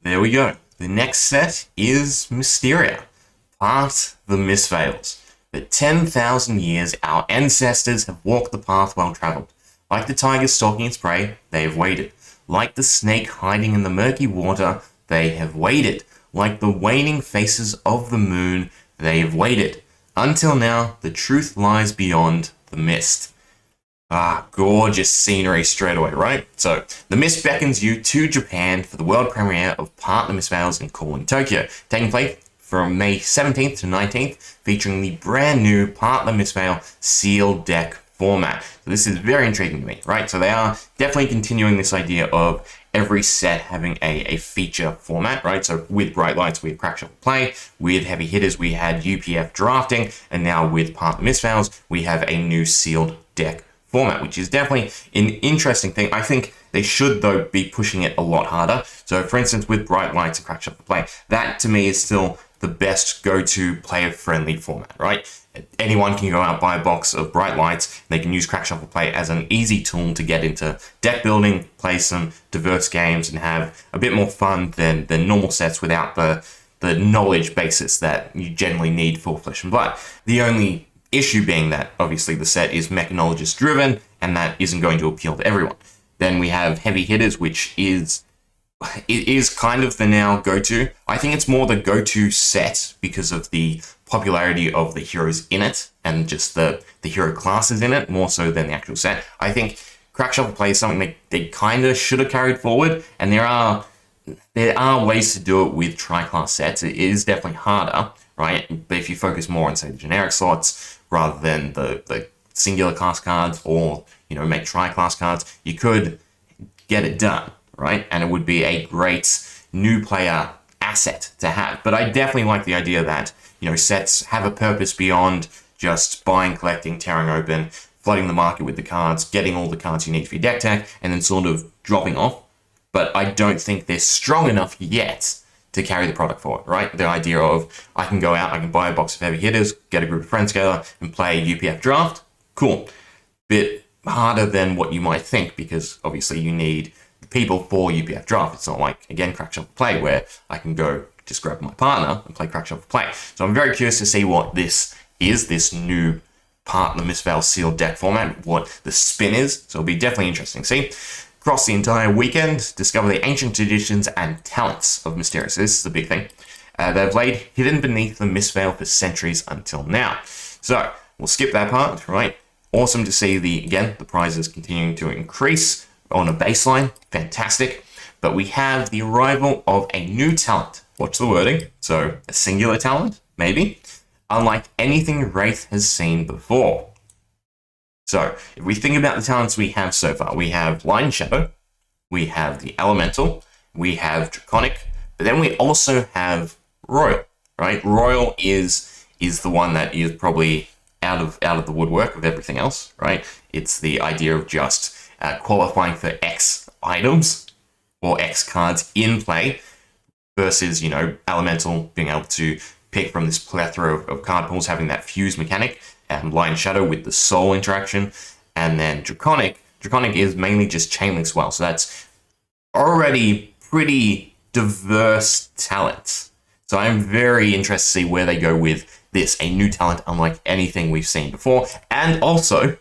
there we go. The next set is Misteria, part the Mistveils. For 10,000 years, our ancestors have walked the path well travelled. Like the tiger stalking its prey, they have waited. Like the snake hiding in the murky water, they have waited. Like the waning faces of the moon, they have waited. Until now, the truth lies beyond the mist. Gorgeous scenery straight away, right? So, the Mist beckons you to Japan for the world premiere of Part the Mistveils in Klloo in Tokyo, taking place from May 17th to 19th, featuring the brand new Part the Mistveil sealed deck format. So this is very intriguing to me, right? So they are definitely continuing this idea of every set having a feature format, right? So with Bright Lights, we had Crack Shuffle Play. With Heavy Hitters, we had UPF Drafting. And now with Part the Mistveils, we have a new sealed deck format, which is definitely an interesting thing. I think they should, though, be pushing it a lot harder. So, for instance, with Bright Lights and Crack Shuffle Play, that to me is still the best go-to player-friendly format, right? Anyone can go out, buy a box of Bright Lights. They can use Crack Shuffle Play as an easy tool to get into deck building, play some diverse games, and have a bit more fun than normal sets without the knowledge basis that you generally need for Flesh and Blood. The only issue being that, obviously, the set is mechanologist driven, and that isn't going to appeal to everyone. Then we have Heavy Hitters, which is kind of the now go-to. I think it's more the go-to set because of the popularity of the heroes in it and just the hero classes in it, more so than the actual set. I think Crack Shuffle Play is something they kind of should have carried forward, and there are ways to do it with tri-class sets. It is definitely harder, right? But if you focus more on, say, the generic slots rather than the singular class cards, or, make tri-class cards, you could get it done, right? And it would be a great new player asset to have. But I definitely like the idea that, sets have a purpose beyond just buying, collecting, tearing open, flooding the market with the cards, getting all the cards you need for your deck tech, and then sort of dropping off. But I don't think they're strong enough yet to carry the product forward, right? The idea of, I can go out, I can buy a box of Heavy Hitters, get a group of friends together, and play UPF Draft. Cool. Bit harder than what you might think, because obviously you need people for UPF Draft. It's not like, again, Crack Shuffle Play, where I can go just grab my partner and play Crack Shuffle Play. So I'm very curious to see what this is, this new Part the Mistveil sealed deck format, what the spin is. So it'll be definitely interesting to see. Across the entire weekend, discover the ancient traditions and talents of Misteria. So this is the big thing. They've laid hidden beneath the Mistveil for centuries until now. So we'll skip that part, right? Awesome to see the prizes continuing to increase on a baseline. Fantastic. But we have the arrival of a new talent. Watch the wording. So a singular talent, maybe, unlike anything Rathe has seen before. So if we think about the talents we have so far, we have Light and Shadow, we have the Elemental, we have Draconic, but then we also have Royal, right? Royal is the one that is probably out of the woodwork of everything else, right? It's the idea of just qualifying for X items or X cards in play versus, Elemental being able to pick from this plethora of card pools, having that fuse mechanic, and Light and Shadow with the soul interaction, and then Draconic is mainly just Chainlink Swell, so that's already pretty diverse talents. So I'm very interested to see where they go with this, a new talent unlike anything we've seen before, and also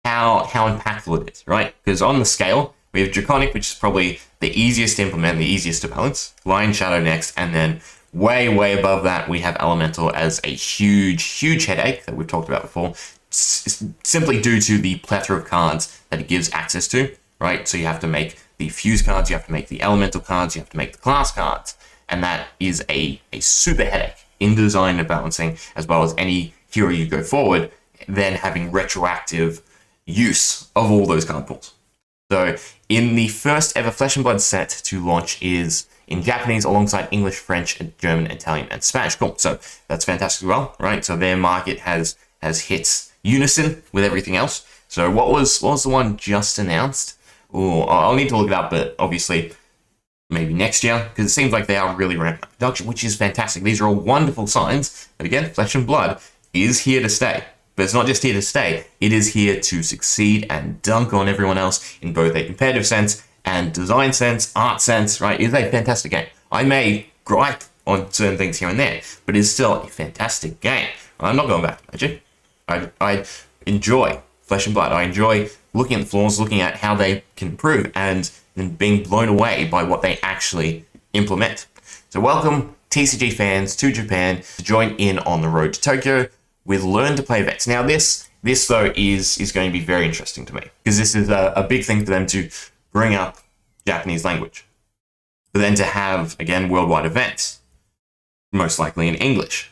how impactful it is, right? Because on the scale, we have Draconic, which is probably the easiest to implement, the easiest to balance, Light and Shadow next, and then way above that, we have Elemental as a huge headache that we've talked about before, simply due to the plethora of cards that it gives access to, right? So you have to make the fuse cards, you have to make the Elemental cards, you have to make the class cards, and that is a super headache in design and balancing, as well as any hero you go forward, then having retroactive use of all those card pools. So in the first ever Flesh and Blood set to launch is in Japanese alongside English, French, German, Italian, and Spanish. Cool. So that's fantastic as well, right? So their market has hit unison with everything else. So what was the one just announced? Oh, I'll need to look it up, but obviously maybe next year, because it seems like they are really ramping up production, which is fantastic. These are all wonderful signs. But again, Flesh and Blood is here to stay. But it's not just here to stay, it is here to succeed and dunk on everyone else in both a competitive sense and design sense, art sense, right, is a fantastic game. I may gripe on certain things here and there, but it's still a fantastic game. I'm not going back to Magic. I enjoy Flesh and Blood. I enjoy looking at the flaws, looking at how they can improve, and being blown away by what they actually implement. So welcome TCG fans to Japan to join in on the road to Tokyo with Learn to Play events. Now this though is going to be very interesting to me, because this is a big thing for them to bring up Japanese language. But then to have, again, worldwide events, most likely in English,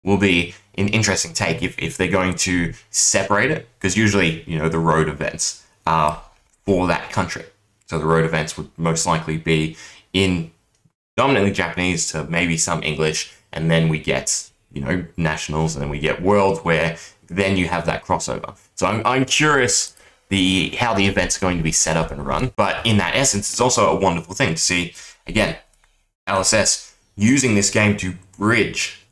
will be an interesting take if they're going to separate it, because usually, the road events are for that country. So the road events would most likely be in dominantly Japanese to maybe some English, and then we get, nationals, and then we get world, where then you have that crossover. So I'm curious how the event's going to be set up and run, but in that essence, it's also a wonderful thing to see, again, LSS using this game to bridge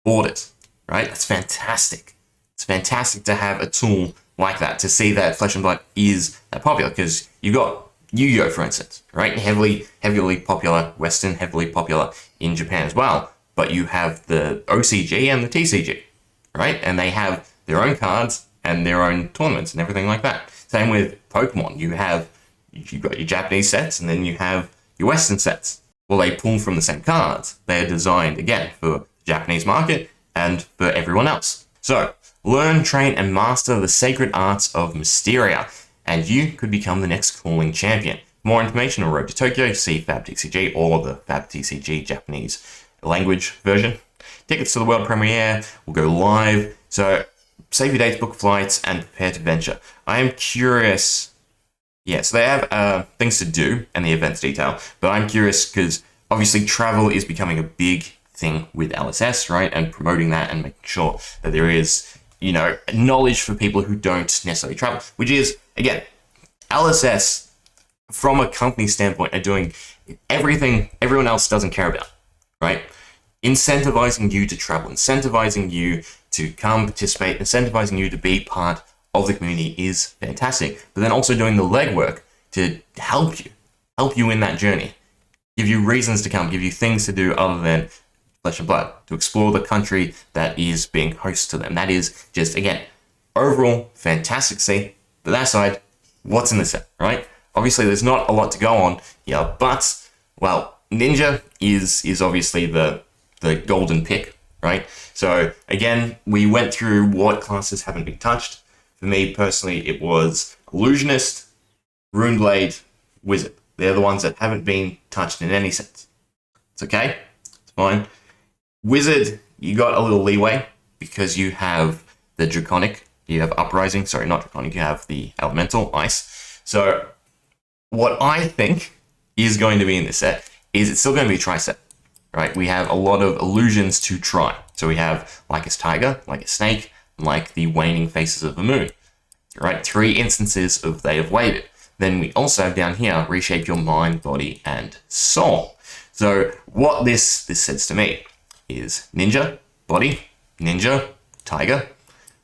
borders, right? That's fantastic. It's fantastic to have a tool like that, to see that Flesh and Blood is that popular, because you got Yu-Gi-Oh, for instance, right? Heavily popular, Western, heavily popular in Japan as well, but you have the OCG and the TCG, right? And they have their own cards and their own tournaments and everything like that. Same with Pokemon. You've got your Japanese sets, and then you have your Western sets. Well, they pull from the same cards. They're designed, again, for the Japanese market and for everyone else. So, learn, train, and master the sacred arts of Misteria, and you could become the next calling champion. For more information on Road to Tokyo, see Fabtcg or the Fabtcg Japanese language version. Tickets to the world premiere will go live, so save your dates, book flights, and prepare to venture. I am curious. Yes, they have things to do and the events detail, but I'm curious because obviously travel is becoming a big thing with LSS, right? And promoting that and making sure that there is, knowledge for people who don't necessarily travel, which is, again, LSS from a company standpoint are doing everything everyone else doesn't care about, right? Incentivizing you to travel, incentivizing you to come participate, incentivizing you to be part of the community is fantastic. But then also doing the legwork to help you in that journey, give you reasons to come, give you things to do other than Flesh and Blood, to explore the country that is being host to them. That is just, again, overall fantastic. See, but that side, what's in the set, right? Obviously, there's not a lot to go on here, but, well, Ninja is obviously the golden pick, right? So again, we went through what classes haven't been touched. For me personally, it was Illusionist, Runeblade, Wizard. They're the ones that haven't been touched in any sense. It's okay, it's fine. Wizard, you got a little leeway because you have the Draconic, you have Uprising, sorry, not Draconic, you have the Elemental, Ice. So what I think is going to be in this set is it's still going to be a tri-set. Right, we have a lot of illusions to try. So we have like a tiger, like a snake, and like the waning faces of the moon. Right, 3 instances of they have waited. Then we also have down here, reshape your mind, body, and soul. So what this says to me is ninja, body, ninja, tiger,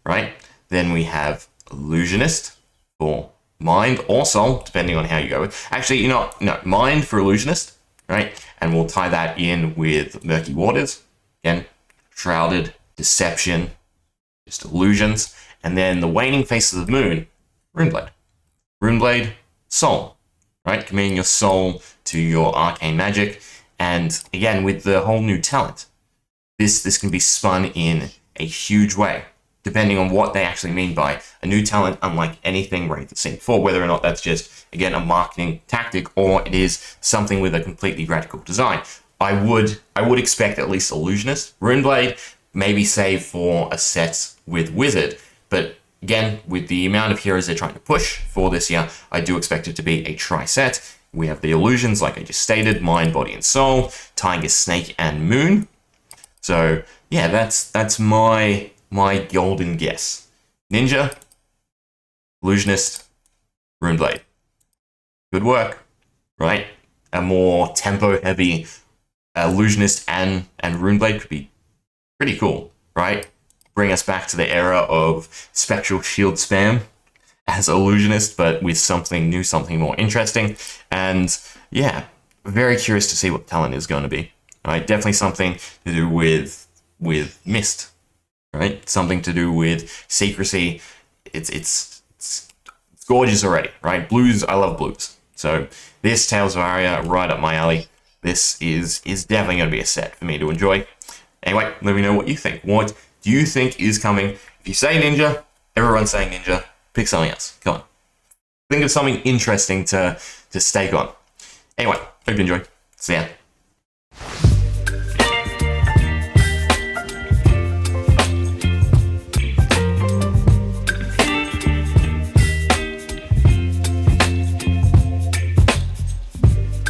right? Then we have illusionist for mind or soul, depending on how you go with. Actually, no, mind for illusionist, right? And we'll tie that in with Murky Waters. Again, Shrouded, Deception, just illusions. And then the Waning Faces of the Moon, Runeblade. Runeblade, Soul, right? Committing your soul to your arcane magic. And again, with the whole new talent, this can be spun in a huge way, depending on what they actually mean by a new talent, unlike anything Rathe has seen before, whether or not that's just, again, a marketing tactic or it is something with a completely radical design. I would expect at least Illusionist. Runeblade, maybe save for a set with Wizard, but again, with the amount of heroes they're trying to push for this year, I do expect it to be a tri-set. We have the illusions, like I just stated, mind, body, and soul, tiger, snake, and moon. So yeah, that's my golden guess. Ninja, Illusionist, Runeblade. Good work, right? A more tempo-heavy Illusionist and Runeblade could be pretty cool, right? Bring us back to the era of Spectral Shield spam. as Illusionist, but with something new, something more interesting. And yeah, very curious to see what talent is going to be. Right, definitely something to do with Mist. Right, something to do with secrecy. It's gorgeous already. Right, blues. I love blues. So this Tales of Aria, right up my alley. This is definitely going to be a set for me to enjoy. Anyway, let me know what you think. What do you think is coming? If you say Ninja, everyone's saying Ninja. Pick something else. Come on. Think of something interesting to stake on. Anyway, hope you enjoy. See ya.